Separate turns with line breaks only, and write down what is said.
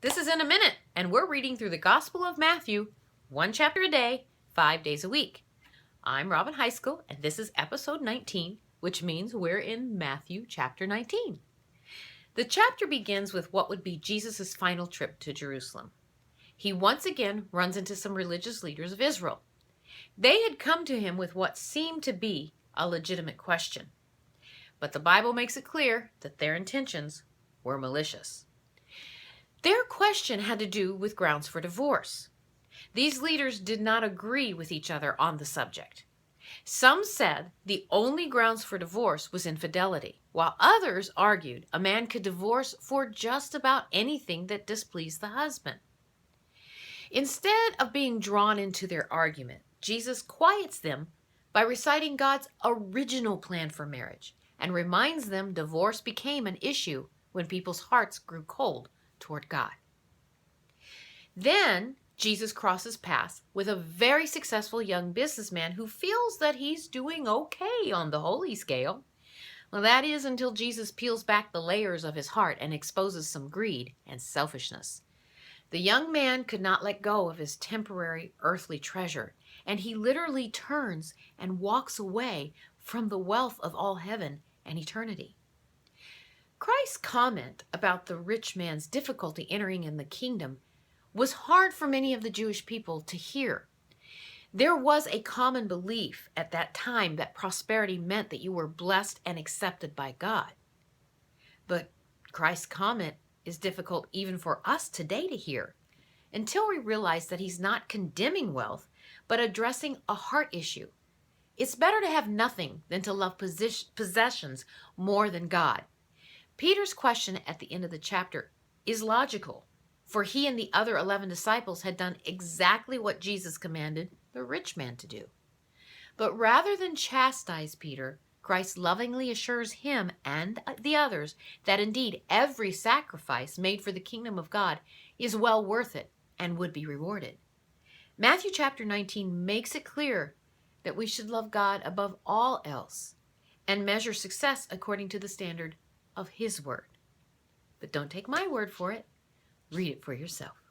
This is In a Minute, and we're reading through the Gospel of Matthew, one chapter a day, 5 days a week. I'm Robin Heiskell, and this is episode 19, which means we're in Matthew chapter 19. The chapter begins with what would be Jesus' final trip to Jerusalem. He once again runs into some religious leaders of Israel. They had come to him with what seemed to be a legitimate question. But the Bible makes it clear that their intentions were malicious. Their question had to do with grounds for divorce. These leaders did not agree with each other on the subject. Some said the only grounds for divorce was infidelity, while others argued a man could divorce for just about anything that displeased the husband. Instead of being drawn into their argument, Jesus quiets them by reciting God's original plan for marriage and reminds them divorce became an issue when people's hearts grew cold toward God. Then Jesus crosses paths with a very successful young businessman who feels that he's doing okay on the holy scale. Well, that is until Jesus peels back the layers of his heart and exposes some greed and selfishness. The young man could not let go of his temporary earthly treasure, and he literally turns and walks away from the wealth of all heaven and eternity. Christ's comment about the rich man's difficulty entering in the kingdom was hard for many of the Jewish people to hear. There was a common belief at that time that prosperity meant that you were blessed and accepted by God. But Christ's comment is difficult even for us today to hear, until we realize that he's not condemning wealth, but addressing a heart issue. It's better to have nothing than to love possessions more than God. Peter's question at the end of the chapter is logical, for he and the other 11 disciples had done exactly what Jesus commanded the rich man to do. But rather than chastise Peter, Christ lovingly assures him and the others that indeed every sacrifice made for the kingdom of God is well worth it and would be rewarded. Matthew chapter 19 makes it clear that we should love God above all else and measure success according to the standard of his word. But don't take my word for it. Read it for yourself.